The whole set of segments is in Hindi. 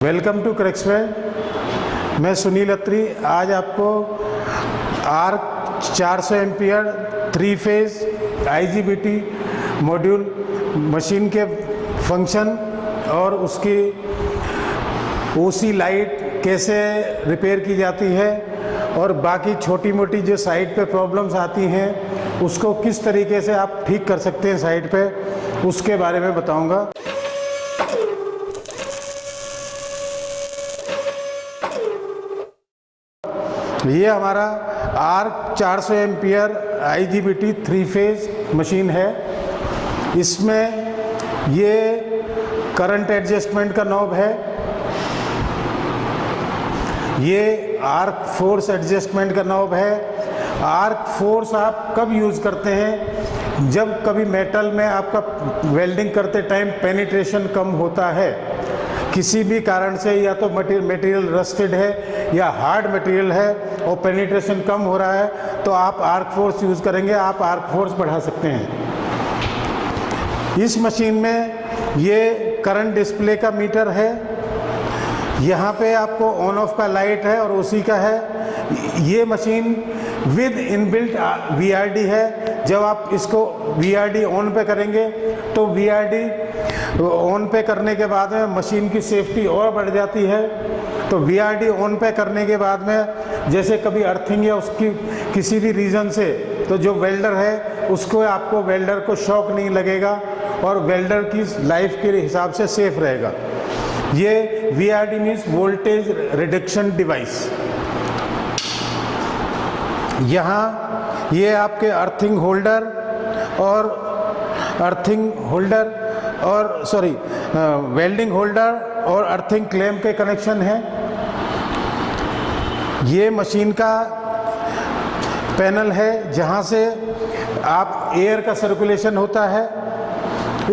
Welcome to क्रैक्सवेल। मैं सुनील अत्री आज आपको arc 400 ampere 3 phase IGBT module machine के फंक्शन और उसकी OC लाइट कैसे रिपेयर की जाती है और बाकी छोटी मोटी जो साइट पे प्रॉब्लम्स आती हैं उसको किस तरीके से आप ठीक कर सकते हैं साइट पे, उसके बारे में बताऊंगा। ये हमारा arc 400 ampere IGBT 3 phase machine है। इसमें ये करंट एडजस्टमेंट का नॉब है, ये आर्क फोर्स एडजस्टमेंट का नॉब है। आर्क फोर्स आप कब यूज़ करते हैं? जब कभी मेटल में आपका वेल्डिंग करते टाइम पेनिट्रेशन कम होता है, किसी भी कारण से, या तो मटेरियल रस्टेड है या हार्ड मटेरियल है और पेनिट्रेशन कम हो रहा है, तो आप आर्क फोर्स यूज़ करेंगे, आप आर्क फोर्स बढ़ा सकते हैं। इस मशीन में ये करंट डिस्प्ले का मीटर है, यहाँ पे आपको ऑन ऑफ का लाइट है और OC का है। ये मशीन विद इनबिल्ट VRD है। जब आप इसको VRD ऑन पे करेंगे तो VRD ऑन पे करने के बाद में मशीन की सेफ्टी और बढ़ जाती है। तो VRD ऑन पे करने के बाद में जैसे कभी अर्थिंग या उसकी किसी भी रीज़न से, तो जो वेल्डर है उसको, आपको वेल्डर को शॉक नहीं लगेगा और वेल्डर की लाइफ के हिसाब से सेफ रहेगा। ये VRD means voltage reduction device. यहाँ ये आपके अर्थिंग होल्डर और वेल्डिंग होल्डर और अर्थिंग क्लैंप के कनेक्शन है। ये मशीन का पैनल है जहाँ से आप एयर का सर्कुलेशन होता है।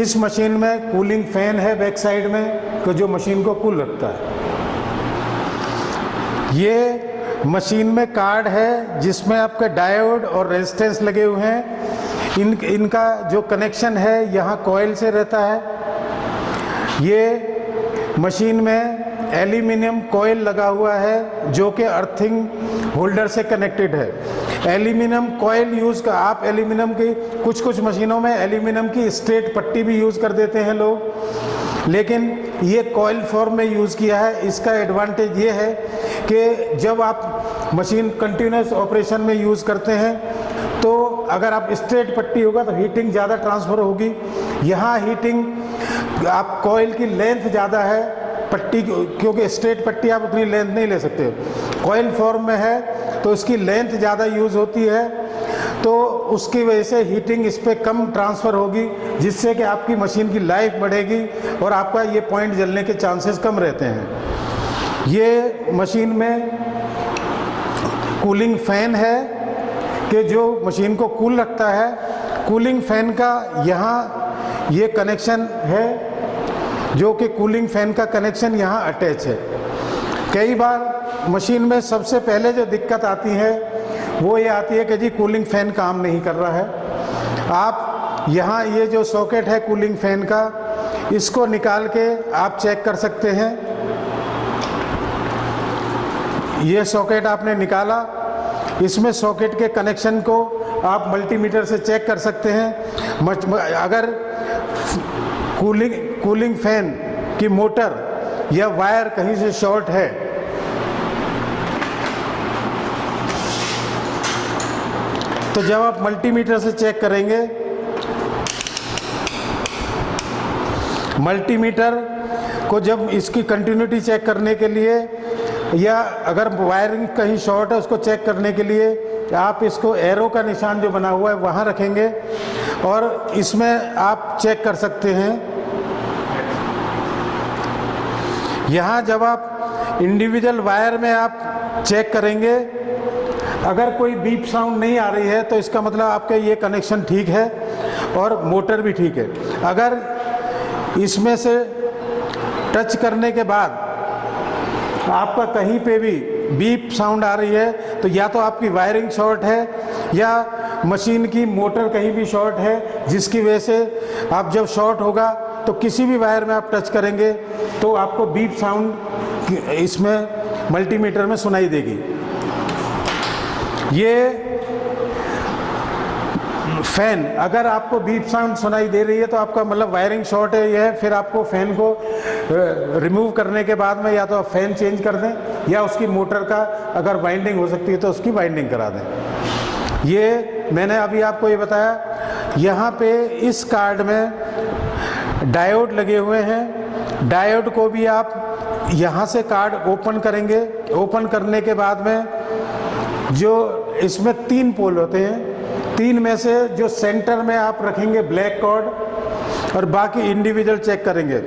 इस मशीन में कूलिंग फैन है बैक साइड में, तो जो मशीन को कूल रखता है। ये मशीन में कार्ड है जिसमें आपके डायोड और रेजिस्टेंस लगे हुए हैं। इनका जो कनेक्शन है यहाँ कॉइल से रहता है। ये मशीन में एल्यूमिनियम कॉइल लगा हुआ है जो कि अर्थिंग होल्डर से कनेक्टेड है। एल्यूमिनियम कॉइल यूज़ का, आप एल्यूमिनियम की कुछ मशीनों में एल्यूमिनियम की स्ट्रेट पट्टी भी यूज़ कर देते हैं लोग, लेकिन ये कॉइल फॉर्म में यूज़ किया है। इसका एडवांटेज ये है कि जब आप मशीन कंटिन्यूस ऑपरेशन में यूज़ करते हैं तो अगर आप स्ट्रेट पट्टी होगा तो हीटिंग ज़्यादा ट्रांसफ़र होगी। यहाँ हीटिंग, आप कॉइल की लेंथ ज़्यादा है पट्टी, क्योंकि स्ट्रेट पट्टी आप उतनी लेंथ नहीं ले सकते। कॉइल फॉर्म में है तो इसकी लेंथ ज़्यादा यूज़ होती है, तो उसकी वजह से हीटिंग इस पर कम ट्रांसफ़र होगी, जिससे कि आपकी मशीन की लाइफ बढ़ेगी और आपका ये पॉइंट जलने के चांसेस कम रहते हैं। ये मशीन में कूलिंग फैन है कि जो मशीन को कूल रखता है। कूलिंग फैन का यहाँ ये कनेक्शन है, जो कि कूलिंग फैन का कनेक्शन यहाँ अटैच है। कई बार मशीन में सबसे पहले जो दिक्कत आती है वो ये आती है कि जी कूलिंग फैन काम नहीं कर रहा है। आप यहाँ ये जो सॉकेट है कूलिंग फैन का, इसको निकाल के आप चेक कर सकते हैं। ये सॉकेट आपने निकाला, इसमें सॉकेट के कनेक्शन को आप मल्टीमीटर से चेक कर सकते हैं। अगर कूलिंग फैन की मोटर या वायर कहीं से शॉर्ट है तो जब आप मल्टीमीटर से चेक करेंगे, मल्टीमीटर को जब इसकी कंटिन्यूटी चेक करने के लिए, या अगर वायरिंग कहीं शॉर्ट है उसको चेक करने के लिए, आप इसको एरो का निशान जो बना हुआ है वहाँ रखेंगे और इसमें आप चेक कर सकते हैं। यहाँ जब आप इंडिविजुअल वायर में आप चेक करेंगे, अगर कोई बीप साउंड नहीं आ रही है तो इसका मतलब आपका ये कनेक्शन ठीक है और मोटर भी ठीक है। अगर इसमें से टच करने के बाद आपका कहीं पे भी बीप साउंड आ रही है तो या तो आपकी वायरिंग शॉर्ट है या मशीन की मोटर कहीं भी शॉर्ट है, जिसकी वजह से आप जब शॉर्ट होगा तो किसी भी वायर में आप टच करेंगे तो आपको बीप साउंड इसमें मल्टीमीटर में सुनाई देगी। ये फैन, अगर आपको बीप साउंड सुनाई दे रही है तो आपका मतलब वायरिंग शॉर्ट है ये, फिर आपको फैन को रिमूव करने के बाद में या तो आप फैन चेंज कर दें या उसकी मोटर का अगर वाइंडिंग हो सकती है तो उसकी वाइंडिंग करा दें। ये मैंने अभी आपको ये बताया। यहाँ पे इस कार्ड में डायोड लगे हुए हैं। डायोड को भी आप यहाँ से कार्ड ओपन करेंगे। ओपन करने के बाद में जो इसमें 3 पोल होते हैं, 3 में से जो सेंटर में आप रखेंगे ब्लैक कॉर्ड और बाकी इंडिविजुअल चेक करेंगे।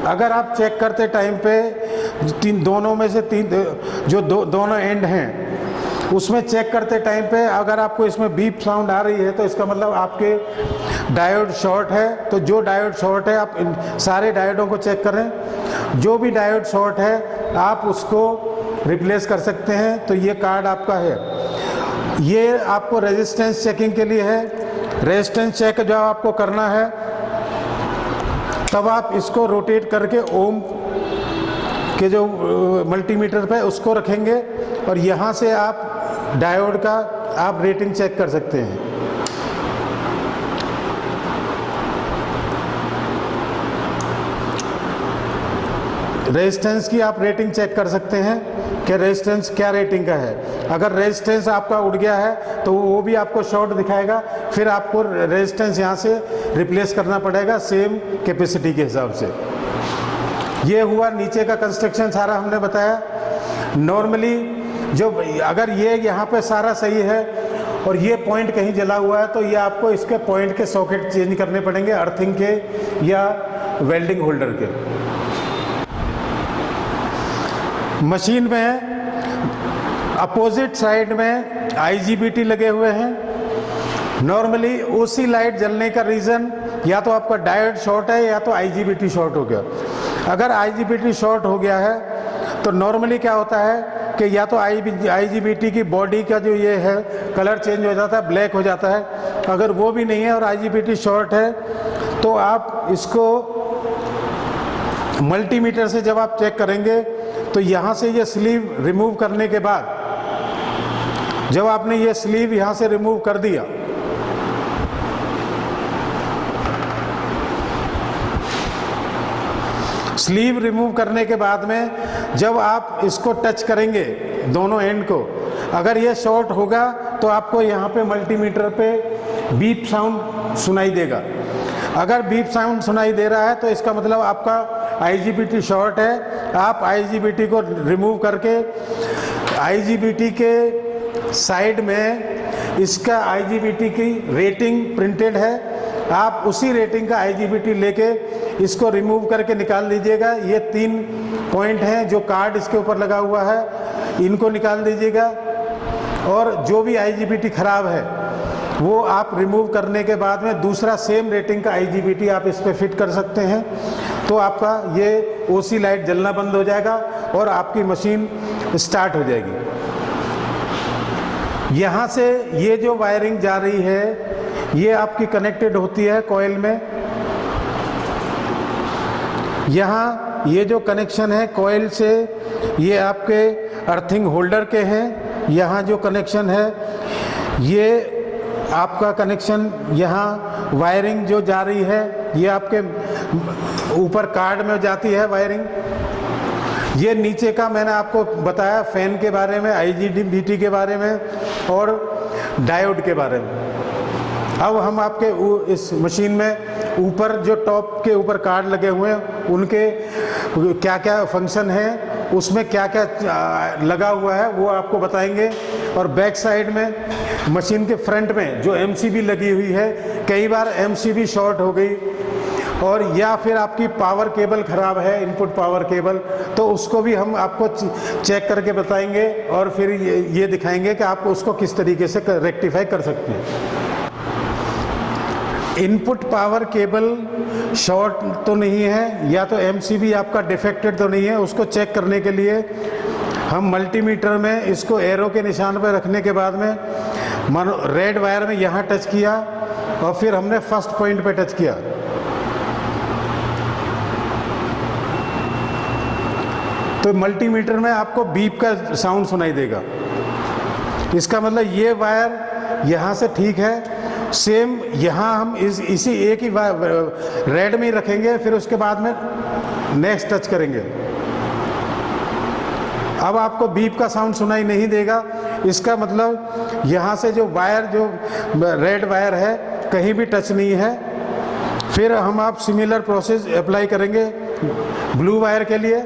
अगर आप चेक करते टाइम पे दोनों में से 3 जो दोनों एंड हैं उसमें चेक करते टाइम पे अगर आपको इसमें बीप साउंड आ रही है तो इसका मतलब आपके डायोड शॉर्ट है। तो जो डायोड शॉर्ट है आप इन सारे डायोडों को चेक करें। जो भी डायोड शॉर्ट है आप उसको रिप्लेस कर सकते हैं। तो ये कार्ड आपका है। ये आपको रेजिस्टेंस चेकिंग के लिए है। रेजिस्टेंस चेक जब आपको करना है तब आप इसको रोटेट करके ओम के जो मल्टीमीटर पे उसको रखेंगे और यहाँ से आप डायोड का आप रेटिंग चेक कर सकते हैं। रेजिस्टेंस की आप रेटिंग चेक कर सकते हैं कि रेजिस्टेंस क्या रेटिंग का है। अगर रेजिस्टेंस आपका उड़ गया है तो वो भी आपको शॉर्ट दिखाएगा। फिर आपको रेजिस्टेंस यहाँ से रिप्लेस करना पड़ेगा सेम कैपेसिटी के हिसाब से। ये हुआ नीचे का कंस्ट्रक्शन सारा हमने बताया। नॉर्मली जो अगर ये यहाँ पे सारा सही है और ये पॉइंट कहीं जला हुआ है तो ये आपको इसके पॉइंट के सॉकेट चेंज करने पड़ेंगे, अर्थिंग के या वेल्डिंग होल्डर के। मशीन में अपोजिट साइड में IGBT लगे हुए हैं। नॉर्मली उसी लाइट जलने का रीज़न या तो आपका डायोड शॉर्ट है या तो IGBT शॉर्ट हो गया। अगर IGBT शॉर्ट हो गया है तो नॉर्मली क्या होता है कि या तो IGBT की बॉडी का जो ये है कलर चेंज हो जाता है, ब्लैक हो जाता है। अगर वो भी नहीं है और IGBT शॉर्ट है तो आप इसको मल्टीमीटर से जब आप चेक करेंगे तो यहाँ से ये स्लीव रिमूव करने के बाद जब आपने ये स्लीव यहाँ से रिमूव कर दिया स्लीव रिमूव करने के बाद में जब आप इसको टच करेंगे दोनों एंड को, अगर ये शॉर्ट होगा तो आपको यहाँ पे मल्टीमीटर पे बीप साउंड सुनाई देगा। अगर बीप साउंड सुनाई दे रहा है तो इसका मतलब आपका IGBT शॉर्ट है। आप IGBT को रिमूव करके IGBT के साइड में इसका IGBT की रेटिंग प्रिंटेड है, आप उसी रेटिंग का IGBT लेके इसको रिमूव करके निकाल दीजिएगा। ये 3 पॉइंट हैं जो कार्ड इसके ऊपर लगा हुआ है, इनको निकाल दीजिएगा। और जो भी IGBT खराब है वो आप रिमूव करने के बाद में दूसरा सेम रेटिंग का IGBT आप इस पर फिट कर सकते हैं। तो आपका ये OC लाइट जलना बंद हो जाएगा और आपकी मशीन स्टार्ट हो जाएगी। यहाँ से ये जो वायरिंग जा रही है ये आपकी कनेक्टेड होती है कॉइल में। यहाँ ये जो कनेक्शन है कॉइल से ये आपके अर्थिंग होल्डर के हैं। यहाँ जो कनेक्शन है ये आपका कनेक्शन, यहाँ वायरिंग जो जा रही है ये आपके ऊपर कार्ड में जाती है वायरिंग। ये नीचे का मैंने आपको बताया फैन के बारे में, IGBT के बारे में और डायोड के बारे में। अब हम आपके इस मशीन में ऊपर जो टॉप के ऊपर कार्ड लगे हुए हैं उनके क्या क्या फंक्शन हैं, उसमें क्या क्या लगा हुआ है वो आपको बताएंगे। और बैक साइड में मशीन के फ्रंट में जो MCB लगी हुई है, कई बार MCB शॉर्ट हो गई और या फिर आपकी पावर केबल ख़राब है, इनपुट पावर केबल, तो उसको भी हम आपको चेक करके बताएंगे और फिर ये दिखाएंगे कि आप उसको किस तरीके से रेक्टिफाई कर सकते हैं। इनपुट पावर केबल शॉर्ट तो नहीं है या तो MCB आपका डिफेक्टेड तो नहीं है, उसको चेक करने के लिए हम मल्टीमीटर में इसको एरो के निशान पर रखने के बाद में रेड वायर में यहाँ टच किया और फिर हमने फर्स्ट पॉइंट पे टच किया। तो मल्टीमीटर में आपको बीप का साउंड सुनाई देगा। इसका मतलब ये वायर यहाँ से ठीक है, सेम यहाँ हम इसी एक ही रेड में ही रखेंगे, फिर उसके बाद में नेक्स्ट टच करेंगे। अब आपको बीप का साउंड सुनाई नहीं देगा। इसका मतलब यहाँ से जो वायर, जो रेड वायर है, कहीं भी टच नहीं है। फिर हम आप सिमिलर प्रोसेस अप्लाई करेंगे ब्लू वायर के लिए।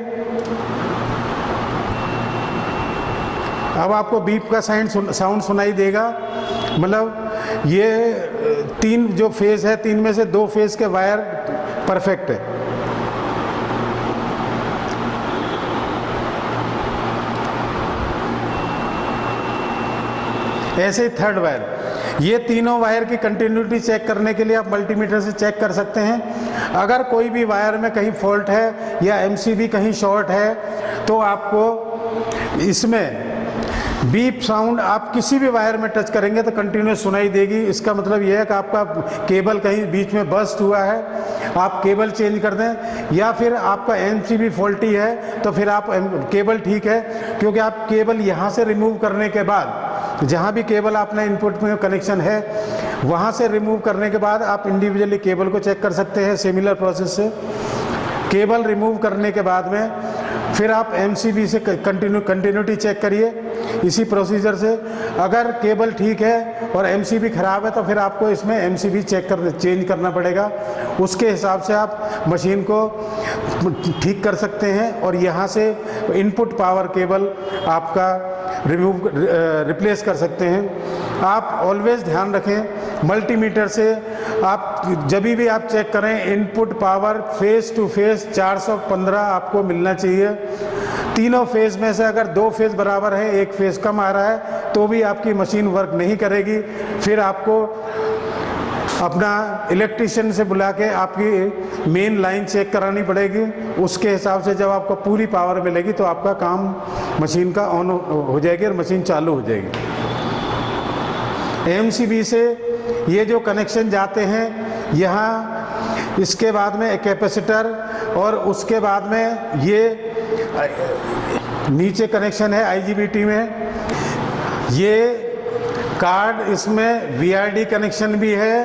अब आपको बीप का साउंड सुनाई देगा। मतलब ये 3 जो फेज है, 3 में से 2 फेज के वायर परफेक्ट है। ऐसे ही थर्ड वायर, ये तीनों वायर की कंटिन्यूटी चेक करने के लिए आप मल्टीमीटर से चेक कर सकते हैं। अगर कोई भी वायर में कहीं फॉल्ट है या एमसीबी कहीं शॉर्ट है, तो आपको इसमें बीप साउंड आप किसी भी वायर में टच करेंगे तो कंटिन्यूस सुनाई देगी। इसका मतलब यह है कि आपका केबल कहीं बीच में बस्ट हुआ है, आप केबल चेंज कर दें, या फिर आपका एमसीबी फॉल्टी है तो फिर आप केबल ठीक है, क्योंकि आप केबल यहाँ से रिमूव करने के बाद, जहाँ भी केबल आपने इनपुट में कनेक्शन है वहाँ से रिमूव करने के बाद आप इंडिविजुअली केबल को चेक कर सकते हैं सिमिलर प्रोसेस से। केबल रिमूव करने के बाद में फिर आप एमसीबी से कंटिन्यूटी चेक करिए इसी प्रोसीजर से। अगर केबल ठीक है और एमसीबी ख़राब है तो फिर आपको इसमें एमसीबी चेंज करना पड़ेगा। उसके हिसाब से आप मशीन को ठीक कर सकते हैं और यहाँ से इनपुट पावर केबल आपका रिप्लेस कर सकते हैं। आप ऑलवेज ध्यान रखें, मल्टीमीटर से आप जब भी आप चेक करें, input power face to face 415 आपको मिलना चाहिए। तीनों फेज में से अगर 2 फेज बराबर है, 1 फेज कम आ रहा है, तो भी आपकी मशीन वर्क नहीं करेगी। फिर आपको अपना इलेक्ट्रीशियन से बुला के आपकी मेन लाइन चेक करानी पड़ेगी। उसके हिसाब से जब आपको पूरी पावर मिलेगी तो आपका काम मशीन का ऑन हो जाएगी और मशीन चालू हो जाएगी। एमसीबी से ये जो कनेक्शन जाते हैं यहाँ, इसके बाद में कैपेसिटर, और उसके बाद में ये नीचे कनेक्शन है आईजीबीटी में, ये कार्ड, इसमें वीआरडी कनेक्शन भी है,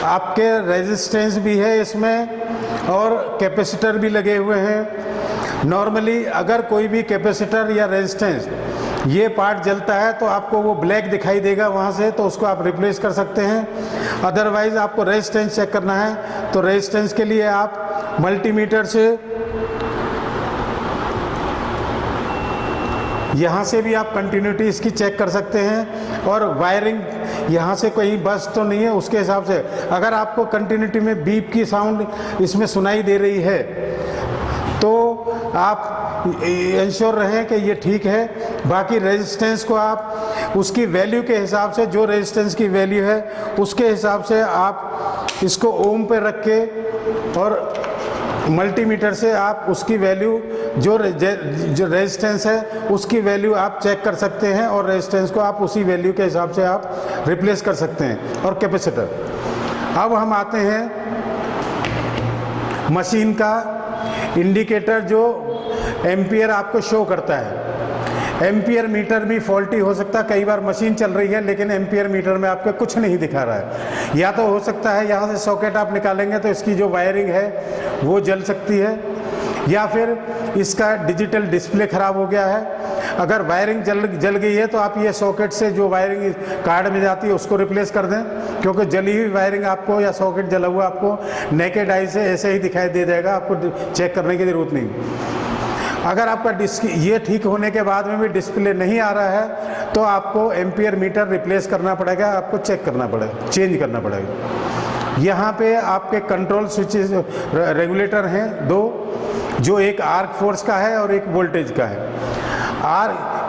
आपके रेजिस्टेंस भी है इसमें, और कैपेसिटर भी लगे हुए हैं। नॉर्मली अगर कोई भी कैपेसिटर या रेजिस्टेंस ये पार्ट जलता है तो आपको वो ब्लैक दिखाई देगा वहाँ से, तो उसको आप रिप्लेस कर सकते हैं। अदरवाइज़ आपको रेजिस्टेंस चेक करना है तो रेजिस्टेंस के लिए आप मल्टीमीटर से यहाँ से भी आप कंटिन्यूटी इसकी चेक कर सकते हैं, और वायरिंग यहाँ से कहीं बस्ट तो नहीं है उसके हिसाब से। अगर आपको कंटिन्यूटी में बीप की साउंड इसमें सुनाई दे रही है तो आप इंश्योर रहें कि ये ठीक है। बाकी रेजिस्टेंस को आप उसकी वैल्यू के हिसाब से, जो रेजिस्टेंस की वैल्यू है उसके हिसाब से आप इसको ओम पे रख के और मल्टीमीटर से आप उसकी वैल्यू, जो रेजिस्टेंस है उसकी वैल्यू आप चेक कर सकते हैं, और रेजिस्टेंस को आप उसी वैल्यू के हिसाब से आप रिप्लेस कर सकते हैं। और कैपेसिटर, अब हम आते हैं मशीन का इंडिकेटर जो एम्पियर आपको शो करता है। एम्पियर मीटर भी फॉल्टी हो सकता है। कई बार मशीन चल रही है लेकिन एम्पियर मीटर में आपको कुछ नहीं दिखा रहा है। या तो हो सकता है यहाँ से सॉकेट आप निकालेंगे तो इसकी जो वायरिंग है वो जल सकती है, या फिर इसका डिजिटल डिस्प्ले ख़राब हो गया है। अगर वायरिंग जल गई है तो आप ये सॉकेट से जो वायरिंग कार्ड में जाती है उसको रिप्लेस कर दें, क्योंकि जली हुई वायरिंग आपको या सॉकेट जला हुआ आपको नेकेड आई से ऐसे ही दिखाई दे जाएगा, आपको चेक करने की ज़रूरत नहीं। अगर आपका ये ठीक होने के बाद में भी डिस्प्ले नहीं आ रहा है तो आपको एम्पियर मीटर रिप्लेस करना पड़ेगा, आपको चेक करना पड़ेगा, चेंज करना पड़ेगा। यहाँ पे आपके कंट्रोल स्विचेस रेगुलेटर हैं 2, जो एक आर्क फोर्स का है और एक वोल्टेज का है।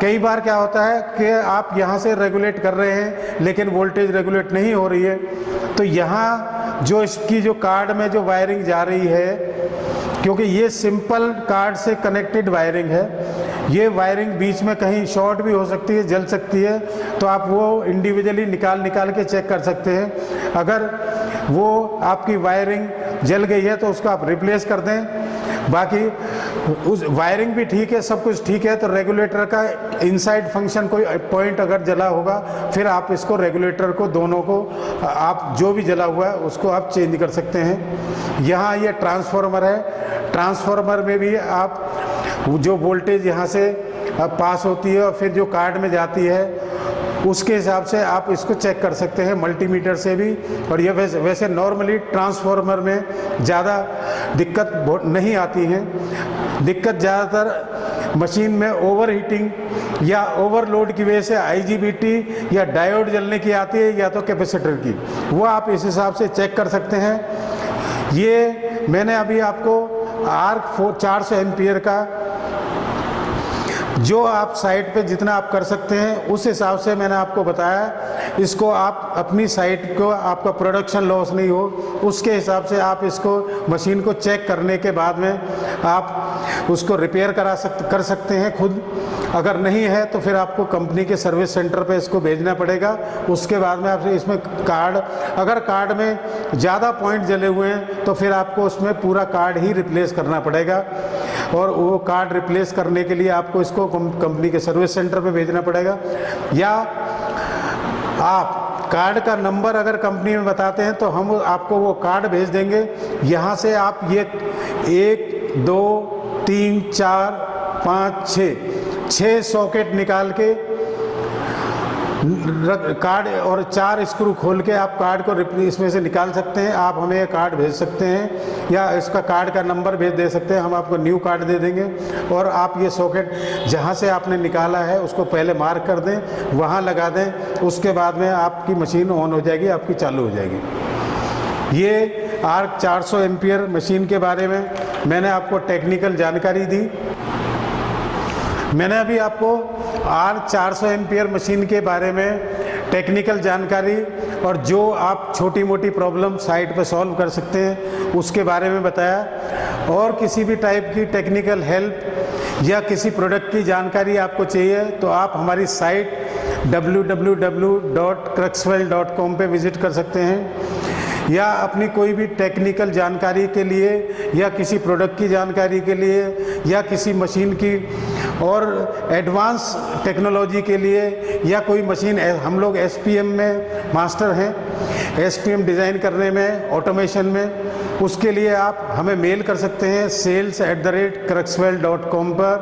कई बार क्या होता है कि आप यहाँ से रेगुलेट कर रहे हैं लेकिन वोल्टेज रेगुलेट नहीं हो रही है, तो यहाँ जो इसकी जो कार्ड में जो वायरिंग जा रही है, क्योंकि ये सिंपल कार्ड से कनेक्टेड वायरिंग है, ये वायरिंग बीच में कहीं शॉर्ट भी हो सकती है, जल सकती है, तो आप वो इंडिविजुअली निकाल के चेक कर सकते हैं। अगर वो आपकी वायरिंग जल गई है तो उसको आप रिप्लेस कर दें। बाकी उस वायरिंग भी ठीक है, सब कुछ ठीक है, तो रेगुलेटर का इनसाइड फंक्शन कोई पॉइंट अगर जला होगा, फिर आप इसको रेगुलेटर को दोनों को आप जो भी जला हुआ है उसको आप चेंज कर सकते हैं। यहाँ ये ट्रांसफार्मर है, ट्रांसफार्मर में भी आप जो वोल्टेज यहाँ से पास होती है और फिर जो कार्ड में जाती है उसके हिसाब से आप इसको चेक कर सकते हैं मल्टीमीटर से भी। और ये वैसे नॉर्मली ट्रांसफार्मर में ज़्यादा दिक्कत नहीं आती हैं। दिक्कत ज़्यादातर मशीन में ओवर हीटिंग या ओवरलोड की वजह से IGBT या डायोड जलने की आती है, या तो कैपेसिटर की, वो आप इस हिसाब से चेक कर सकते हैं। ये मैंने अभी आपको आर्क 400 एम्पियर का जो आप साइट पे जितना आप कर सकते हैं उस हिसाब से मैंने आपको बताया। इसको आप अपनी साइट को आपका प्रोडक्शन लॉस नहीं हो उसके हिसाब से आप इसको मशीन को चेक करने के बाद में आप उसको रिपेयर कर सकते हैं खुद। अगर नहीं है तो फिर आपको कंपनी के सर्विस सेंटर पे इसको भेजना पड़ेगा। उसके बाद में आप इसमें कार्ड, अगर कार्ड में ज़्यादा पॉइंट जले हुए हैं तो फिर आपको उसमें पूरा कार्ड ही रिप्लेस करना पड़ेगा, और वो कार्ड रिप्लेस करने के लिए आपको इसको कंपनी के सर्विस सेंटर पे भेजना पड़ेगा। या आप कार्ड का नंबर अगर कंपनी में बताते हैं तो हम आपको वो कार्ड भेज देंगे। यहाँ से आप ये 1 2 3 4 5 6 सॉकेट निकाल के कार्ड और 4 स्क्रू खोल के आप कार्ड को इसमें से निकाल सकते हैं। आप हमें ये कार्ड भेज सकते हैं या इसका कार्ड का नंबर भेज दे सकते हैं, हम आपको न्यू कार्ड दे देंगे। और आप ये सॉकेट जहाँ से आपने निकाला है उसको पहले मार्क कर दें, वहाँ लगा दें, उसके बाद में आपकी मशीन ऑन हो जाएगी, आपकी चालू हो जाएगी। ये आर्क 400 एम्पियर मशीन के बारे में मैंने आपको टेक्निकल जानकारी दी। मैंने अभी आपको आर्क 400 एम्पियर मशीन के बारे में टेक्निकल जानकारी और जो आप छोटी मोटी प्रॉब्लम साइट पर सॉल्व कर सकते हैं उसके बारे में बताया। और किसी भी टाइप की टेक्निकल हेल्प या किसी प्रोडक्ट की जानकारी आपको चाहिए तो आप हमारी साइट www.cruxwell.com पे विज़िट कर सकते हैं, या अपनी कोई भी टेक्निकल जानकारी के लिए या किसी प्रोडक्ट की जानकारी के लिए या किसी मशीन की और एडवांस टेक्नोलॉजी के लिए, या कोई मशीन, हम लोग SPM में मास्टर हैं, SPM डिज़ाइन करने में, ऑटोमेशन में, उसके लिए आप हमें मेल कर सकते हैं sales@cruxwell.com पर।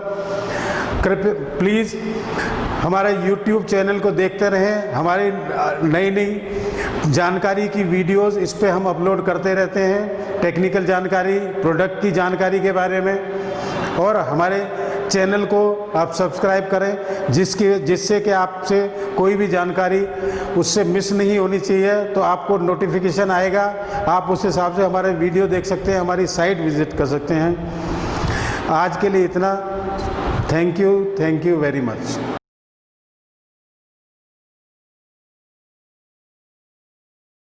प्लीज़ हमारे YouTube चैनल को देखते रहें, हमारी नई नई जानकारी की वीडियोस इस पे हम अपलोड करते रहते हैं, टेक्निकल जानकारी, प्रोडक्ट की जानकारी के बारे में। और हमारे चैनल को आप सब्सक्राइब करें जिससे कि आपसे कोई भी जानकारी उससे मिस नहीं होनी चाहिए, तो आपको नोटिफिकेशन आएगा, आप उस हिसाब से हमारे वीडियो देख सकते हैं, हमारी साइट विज़िट कर सकते हैं। आज के लिए इतना। Thank you very much.